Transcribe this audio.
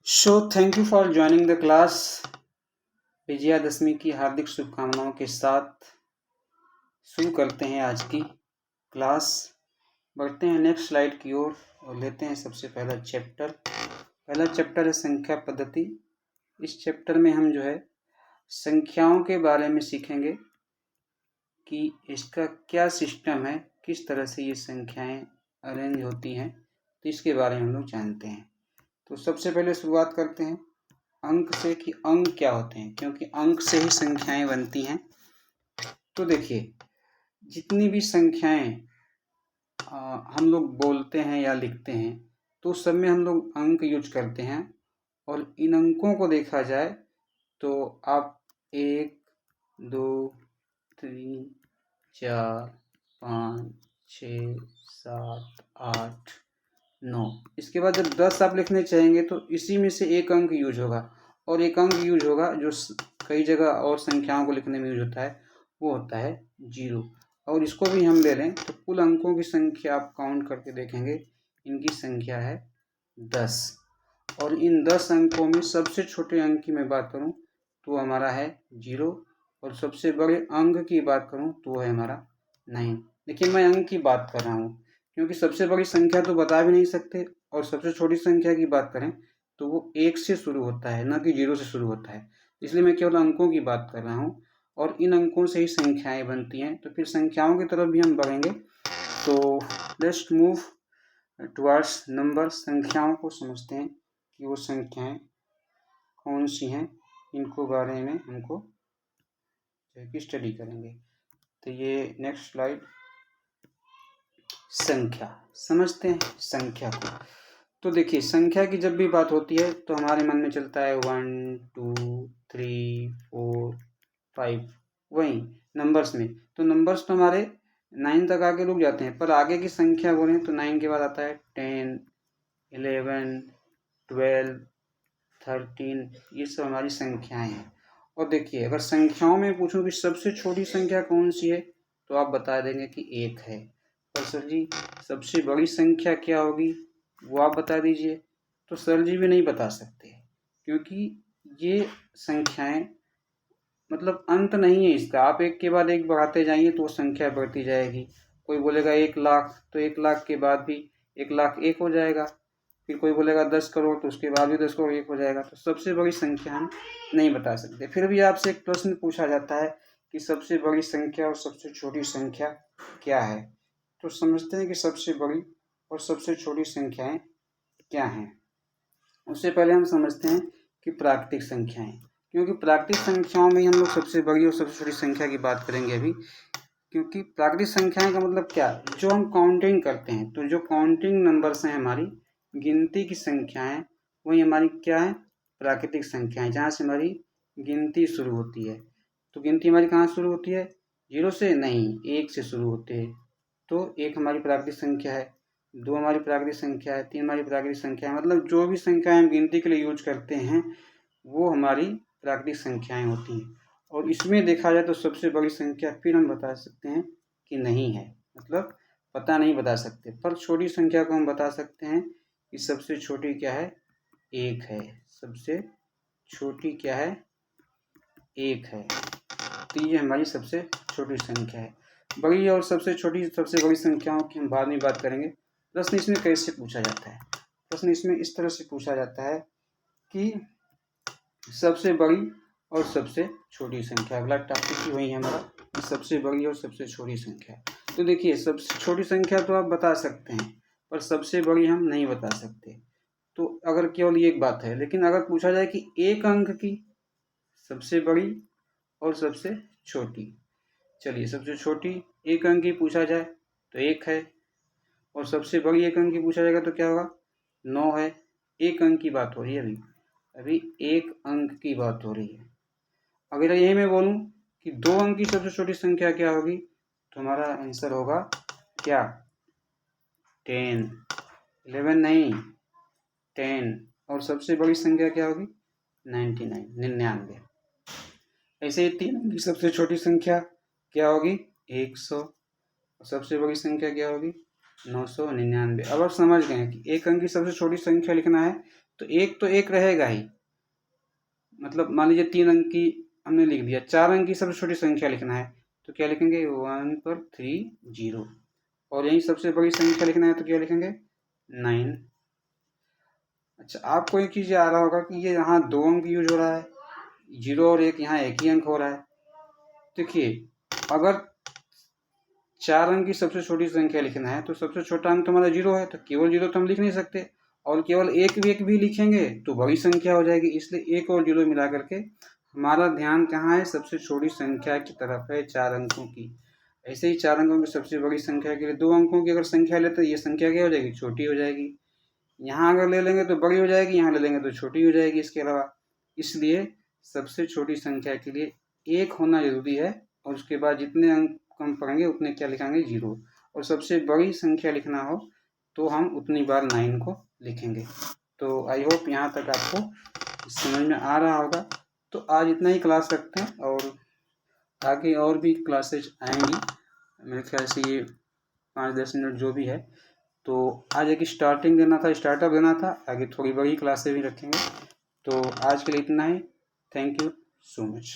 So thank you for joining the class. Vijayadashami की हार्दिक शुभकामनाओं के साथ शुरू करते हैं आज की क्लास। बढ़ते हैं नेक्स्ट स्लाइड की ओर और लेते हैं सबसे पहला चैप्टर। पहला चैप्टर है संख्या पद्धति। इस चैप्टर में हम जो है संख्याओं के बारे में सीखेंगे कि इसका क्या सिस्टम है, किस तरह से ये संख्याएं अरेंज होती हैं, तो इसके बारे में हम लोग जानते हैं। तो सबसे पहले शुरुआत करते हैं अंक से कि अंक क्या होते हैं, क्योंकि अंक से ही संख्याएं बनती हैं। तो देखिए, जितनी भी संख्याएं हम लोग बोलते हैं या लिखते हैं तो उस सब में हम लोग अंक यूज करते हैं। और इन अंकों को देखा जाए तो आप 1, 2, 3, 4, 5, 6, 7, 8, 9। इसके बाद जब 10 आप लिखने चाहेंगे तो इसी में से एक अंक यूज होगा, और एक अंक यूज होगा जो कई जगह और संख्याओं को लिखने में यूज होता है, वो होता है 0। और इसको भी हम ले लें तो कुल अंकों की संख्या आप काउंट करके देखेंगे, इनकी संख्या है 10। और इन 10 अंकों में सबसे छोटे अंक की मैं बात करूं तो हमारा है 0, और सबसे बड़े अंक की बात करूं तो वो है हमारा 9। लेकिन मैं अंक की बात कर रहा हूं क्योंकि सबसे बड़ी संख्या तो बता भी नहीं सकते, और सबसे छोटी संख्या की बात करें तो वो 1 से शुरू होता है, न कि 0 से शुरू होता है। इसलिए मैं केवल अंकों की बात कर रहा हूँ, और इन अंकों से ही संख्याएं बनती हैं। तो फिर संख्याओं की तरफ भी हम बढ़ेंगे। तो लेट्स मूव टुवर्ड्स नंबर। संख्याओं को समझते हैं कि वो संख्याएं कौन सी हैं, इनको बारे में हमको स्टडी करेंगे। तो ये नेक्स्ट स्लाइड, संख्या समझते हैं संख्या को। तो देखिए, संख्या की जब भी बात होती है तो हमारे मन में चलता है 1, 2, 3, 4, 5, वही नंबर्स में। तो नंबर्स तो हमारे 9 तक आगे रुक जाते हैं, पर आगे की संख्या बोलें तो 9 के बाद आता है 10, 11, 12, 13। ये सब हमारी संख्याएं हैं। और देखिए, अगर संख्याओं में पूछूं कि सबसे छोटी संख्या कौन सी है तो आप बता देंगे कि 1 है। पर सर जी, सबसे बड़ी संख्या क्या होगी वो आप बता दीजिए। तो सर जी भी नहीं बता सकते, क्योंकि ये संख्याएं मतलब अंत नहीं है इसका। आप एक के बाद एक बढ़ाते जाइए तो वो संख्या बढ़ती जाएगी। कोई बोलेगा 1,00,000 तो 1,00,000 के बाद भी 1,00,001 हो जाएगा। फिर कोई बोलेगा 10 करोड़ तो उसके बाद भी 10 करोड़ 1 हो जाएगा। तो सबसे बड़ी संख्या हम नहीं बता सकते। फिर भी आपसे एक प्रश्न पूछा जाता है कि सबसे बड़ी संख्या और सबसे छोटी संख्या क्या है। तो समझते हैं कि सबसे बड़ी और सबसे छोटी संख्याएं क्या हैं। उससे पहले हम समझते हैं कि प्राकृतिक संख्याएं, क्योंकि प्राकृतिक संख्याओं में ही हम लोग सबसे बड़ी और सबसे छोटी संख्या की बात करेंगे अभी। क्योंकि प्राकृतिक संख्याएं का मतलब क्या, जो हम काउंटिंग करते हैं, तो जो काउंटिंग नंबर्स हैं हमारी गिनती की संख्याएं, वही हमारी क्या है, प्राकृतिक संख्याएं, जहाँ से हमारी गिनती शुरू होती है। तो गिनती हमारी कहाँ शुरू होती है, 0 से नहीं, 1 से शुरू होते हैं। तो 1 हमारी प्राकृतिक संख्या है, 2 हमारी प्राकृतिक संख्या है, 3 हमारी प्राकृतिक संख्या है। मतलब जो भी संख्याएं हम गिनती के लिए यूज करते हैं वो हमारी प्राकृतिक संख्याएं होती हैं। और इसमें देखा जाए तो सबसे बड़ी संख्या फिर हम बता सकते हैं कि नहीं है, मतलब पता नहीं बता सकते। पर छोटी संख्या को हम बता सकते हैं कि सबसे छोटी क्या है, 1 है। सबसे छोटी क्या है, 1 है। तो ये हमारी सबसे छोटी संख्या है। बड़ी और सबसे छोटी सबसे बड़ी संख्याओं की हम बाद में बात करेंगे। प्रश्न इसमें कैसे पूछा जाता है, प्रश्न इसमें इस तरह से पूछा जाता है कि सबसे बड़ी और सबसे छोटी संख्या। अगला टॉपिक ही वही है हमारा, सबसे बड़ी और सबसे छोटी संख्या। तो देखिए, सबसे छोटी संख्या तो आप बता सकते हैं, पर सबसे बड़ी हम नहीं बता सकते। तो अगर केवल ये एक बात है, लेकिन अगर पूछा जाए कि एक अंक की सबसे बड़ी और सबसे छोटी, चलिए सबसे छोटी एक अंक की पूछा जाए तो 1 है, और सबसे बड़ी एक अंक की पूछा जाएगा तो क्या होगा, 9 है। एक अंक की बात हो रही है अभी एक अंक की बात हो रही है। अगर यही मैं बोलूं कि 2 अंक की सबसे छोटी संख्या क्या होगी तो हमारा आंसर होगा क्या, 10, 11 नहीं, 10। और सबसे बड़ी संख्या क्या होगी, 99। ऐसे ही 3 अंक की सबसे छोटी संख्या क्या होगी, 100। और सबसे बड़ी संख्या क्या होगी, 999। अब आप समझ गए हैं कि एक अंक की सबसे छोटी संख्या लिखना है तो एक रहेगा ही, मतलब मान लीजिए 3 अंक की हमने लिख दिया, 4 अंक की सबसे छोटी संख्या लिखना है तो क्या लिखेंगे 1 पर 3 0, और यही सबसे बड़ी संख्या लिखना है तो क्या लिखेंगे 9। अच्छा, आपको एक चीज़ आ रहा होगा कि ये यहाँ 2 अंक यूज हो रहा है, 0 और 1 यहाँ एक ही अंक हो रहा है। देखिए, अगर 4 अंक की सबसे छोटी संख्या लिखना है तो सबसे छोटा अंक तो हमारा 0 है, तो केवल 0 तो हम लिख नहीं सकते, और केवल एक भी लिखेंगे तो बड़ी संख्या हो जाएगी, इसलिए 1 और 0 मिला करके हमारा ध्यान कहाँ है, सबसे छोटी संख्या की तरफ है, 4 अंकों की। ऐसे ही 4 अंकों की सबसे बड़ी संख्या के लिए 2 अंकों की अगर संख्या लेते हैं, ये संख्या क्या हो जाएगी, छोटी हो जाएगी। यहाँ अगर ले लेंगे तो बड़ी हो जाएगी, यहाँ ले लेंगे तो छोटी हो जाएगी इसके अलावा। इसलिए सबसे छोटी संख्या के लिए 1 होना जरूरी है, और उसके बाद जितने अंक कम पड़ेंगे उतने क्या लिखेंगे 0, और सबसे बड़ी संख्या लिखना हो तो हम उतनी बार 9 को लिखेंगे। तो आई होप यहाँ तक आपको समझ में आ रहा होगा। तो आज इतना ही क्लास रखते हैं, और आगे और भी क्लासेज आएंगी, मेरे ख्याल से ये 5-10 मिनट जो भी है। तो आज एक स्टार्टिंग देना था, स्टार्टअप देना था, आगे थोड़ी बड़ी क्लासें भी रखेंगे। तो आज के लिए इतना ही। Thank you so much.